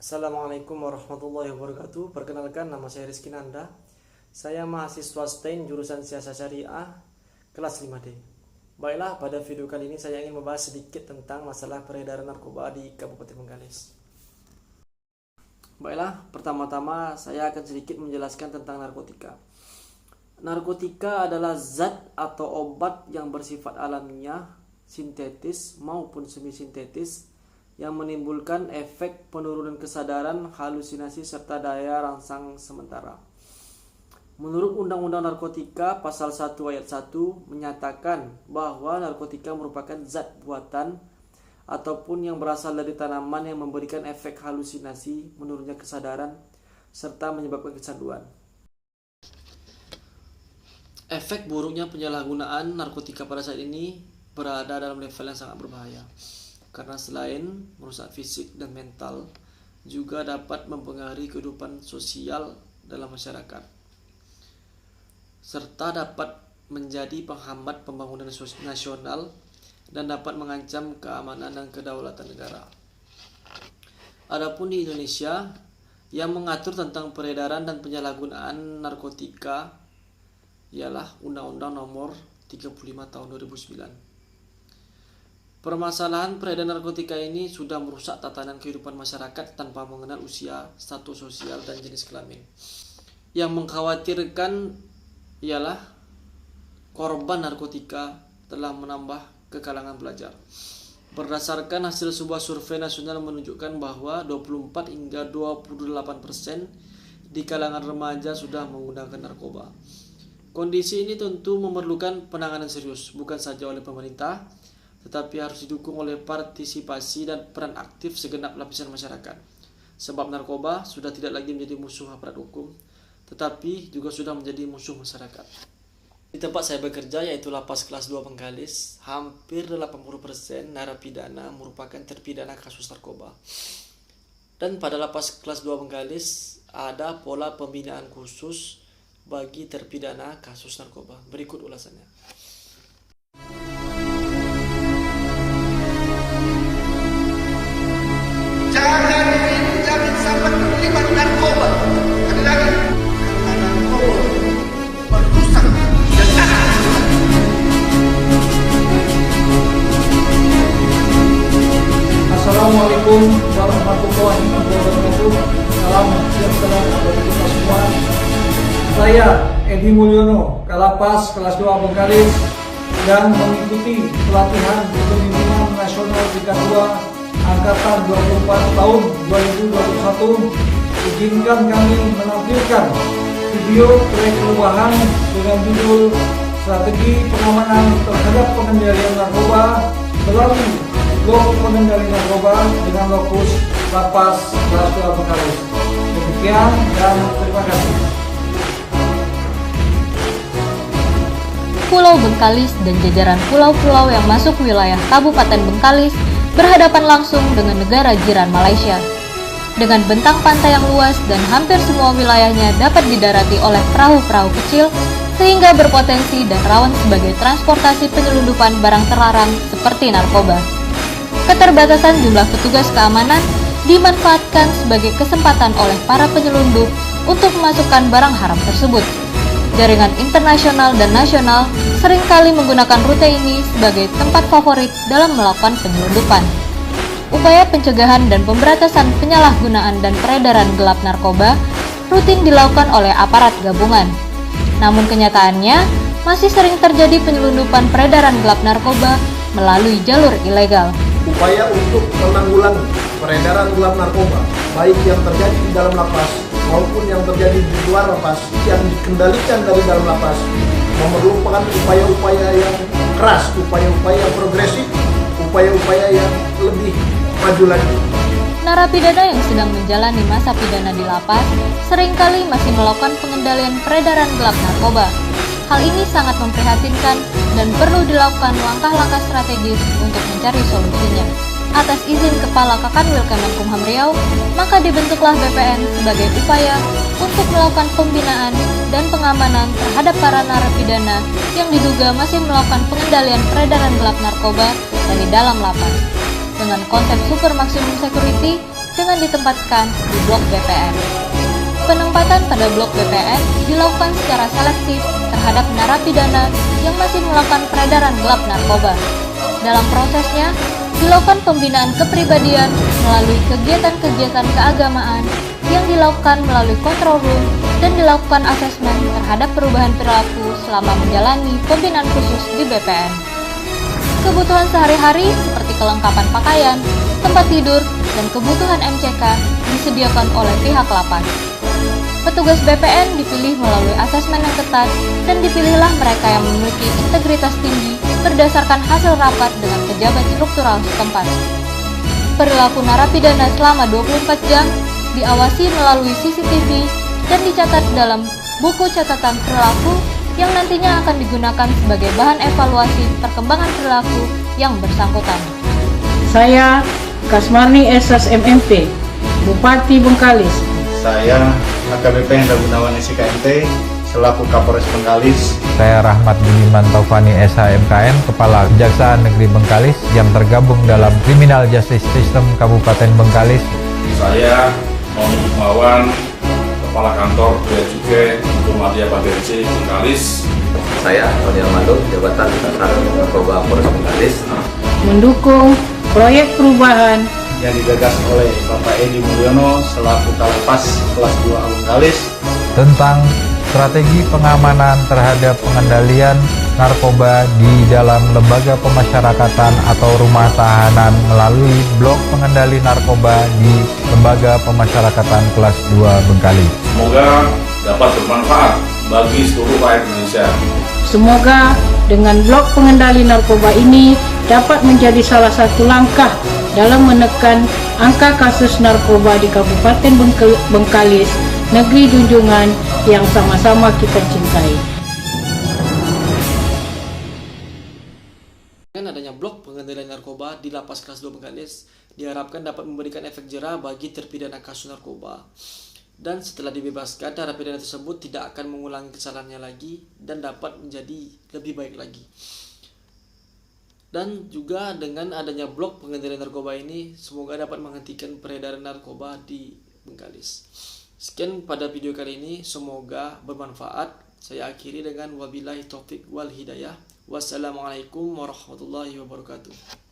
Assalamualaikum warahmatullahi wabarakatuh. Perkenalkan, nama saya Rizky Nanda. Saya mahasiswa STEM jurusan Siasat Syariah kelas 5D. Baiklah, pada video kali ini saya ingin membahas sedikit tentang masalah peredaran narkoba di Kabupaten Bengkalis. Baiklah, pertama-tama saya akan sedikit menjelaskan tentang narkotika. Narkotika adalah zat atau obat yang bersifat alamiah, sintetis maupun semi-sintetis yang menimbulkan efek penurunan kesadaran, halusinasi, serta daya rangsang sementara. Menurut Undang-Undang Narkotika Pasal 1 Ayat 1 menyatakan bahwa narkotika merupakan zat buatan ataupun yang berasal dari tanaman yang memberikan efek halusinasi, menurunnya kesadaran, serta menyebabkan kecanduan. Efek buruknya penyalahgunaan narkotika pada saat ini berada dalam level yang sangat berbahaya. Karena selain merusak fisik dan mental, juga dapat mempengaruhi kehidupan sosial dalam masyarakat, serta dapat menjadi penghambat pembangunan nasional dan dapat mengancam keamanan dan kedaulatan negara. Adapun di Indonesia, yang mengatur tentang peredaran dan penyalahgunaan narkotika ialah Undang-Undang Nomor 35 Tahun 2009. Permasalahan peredaran narkotika ini sudah merusak tatanan kehidupan masyarakat tanpa mengenal usia, status sosial, dan jenis kelamin. Yang mengkhawatirkan ialah korban narkotika telah menambah ke kalangan pelajar. Berdasarkan hasil sebuah survei nasional menunjukkan bahwa 24 hingga 28% di kalangan remaja sudah menggunakan narkoba. Kondisi ini tentu memerlukan penanganan serius, bukan saja oleh pemerintah, tetapi harus didukung oleh partisipasi dan peran aktif segenap lapisan masyarakat. Sebab narkoba sudah tidak lagi menjadi musuh aparat hukum, tetapi juga sudah menjadi musuh masyarakat. Di tempat saya bekerja, yaitu Lapas Kelas 2 Bengkalis, hampir 80% narapidana merupakan terpidana kasus narkoba. Dan pada Lapas Kelas 2 Bengkalis ada pola pembinaan khusus bagi terpidana kasus narkoba. Berikut ulasannya. Jangan sampai terlibat narkoba. Ada lagi, karena narkoba merusak dan Assalamualaikum warahmatullahi wabarakatuh. Salam sejahtera bagi kita semua. Saya Edi Mulyono, Kalapas Kelas 2 Bengkalis, yang mengikuti pelatihan kepemimpinan nasional tingkat 2 Angkatan 24 tahun 2021. Izinkan kami menampilkan video proyek perubahan dengan judul Strategi Pengamanan Terhadap Pengendalian Narkoba melalui Blok Pengendalian Narkoba dengan lokus Lapas Kelas 2 Bengkalis. Demikian dan terima kasih. Pulau Bengkalis dan jajaran pulau-pulau yang masuk wilayah Kabupaten Bengkalis berhadapan langsung dengan negara jiran Malaysia. Dengan bentang pantai yang luas dan hampir semua wilayahnya dapat didarati oleh perahu-perahu kecil, sehingga berpotensi dan rawan sebagai transportasi penyelundupan barang terlarang seperti narkoba. Keterbatasan jumlah petugas keamanan dimanfaatkan sebagai kesempatan oleh para penyelundup untuk memasukkan barang haram tersebut. Jaringan internasional dan nasional seringkali menggunakan rute ini sebagai tempat favorit dalam melakukan penyelundupan. Upaya pencegahan dan pemberantasan penyalahgunaan dan peredaran gelap narkoba rutin dilakukan oleh aparat gabungan. Namun kenyataannya, masih sering terjadi penyelundupan peredaran gelap narkoba melalui jalur ilegal. upaya untuk menanggulangi peredaran gelap narkoba, baik yang terjadi di dalam lapas maupun yang terjadi di luar lapas yang dikendalikan dari dalam lapas, memerlukan upaya-upaya yang keras, upaya-upaya yang progresif, upaya-upaya yang lebih maju lagi. Narapidana yang sedang menjalani masa pidana di lapas seringkali masih melakukan pengendalian peredaran gelap narkoba. Hal ini sangat memprihatinkan dan perlu dilakukan langkah-langkah strategis untuk mencari solusinya. Atas izin Kepala Kakanwil Kemenkumham Riau, maka dibentuklah BPN sebagai upaya untuk melakukan pembinaan dan pengamanan terhadap para narapidana yang diduga masih melakukan pengendalian peredaran gelap narkoba dari dalam lapas. Dengan konsep super maksimum security, dengan ditempatkan di blok BPN. Penempatan pada blok BPN dilakukan secara selektif terhadap narapidana yang masih melakukan peredaran gelap narkoba. Dalam prosesnya, dilakukan pembinaan kepribadian melalui kegiatan-kegiatan keagamaan yang dilakukan melalui kontrol room dan dilakukan asesmen terhadap perubahan perilaku selama menjalani pembinaan khusus di BPN. Kebutuhan sehari-hari seperti kelengkapan pakaian, tempat tidur, dan kebutuhan MCK disediakan oleh pihak lapas. Petugas BPN dipilih melalui asesmen yang ketat dan dipilihlah mereka yang memiliki integritas tinggi berdasarkan hasil rapat dengan pejabat struktural setempat. Perilaku narapidana selama 24 jam diawasi melalui CCTV dan dicatat dalam buku catatan perilaku yang nantinya akan digunakan sebagai bahan evaluasi perkembangan perilaku yang bersangkutan. Saya Kasmarni SS MMP, Bupati Bengkalis. Saya AKBP Hendra Gunawan SIKMT selaku Kapolres Bengkalis. Saya Rahmat Budiman Taufani SHMKM, Kepala Kejaksaan Negeri Bengkalis yang tergabung dalam Criminal Justice System Kabupaten Bengkalis. Saya Muhammad Hikmawan, Kepala Kantor Bea Cukai Hukum Madya Babenci Bengkalis. Saya Tony Almando, Jabatan Kasar Narkoba Polres Bengkalis. Mendukung proyek perubahan Yang digagas oleh Bapak Edi Mulyono selaku Kalapas kelas 2 Bengkalis Tentang strategi pengamanan terhadap pengendalian narkoba di dalam lembaga pemasyarakatan atau rumah tahanan melalui blok pengendali narkoba di lembaga pemasyarakatan kelas 2 Bengkalis. Semoga dapat bermanfaat bagi seluruh rakyat Indonesia. Semoga dengan blok pengendali narkoba ini dapat menjadi salah satu langkah dalam menekan angka kasus narkoba di Kabupaten Bengkalis, negeri junjungan yang sama-sama kita cintai. Dengan adanya blok pengendalian narkoba di Lapas Kelas 2 Bengkalis diharapkan dapat memberikan efek jera bagi terpidana kasus narkoba. Dan setelah dibebaskan, narapidana tersebut tidak akan mengulangi kesalahannya lagi dan dapat menjadi lebih baik lagi. Dan juga dengan adanya blok pengendalian narkoba ini, semoga dapat menghentikan peredaran narkoba di Bengkalis. Sekian pada video kali ini, semoga bermanfaat. Saya akhiri dengan wabillahi taufik wal hidayah. Wassalamualaikum warahmatullahi wabarakatuh.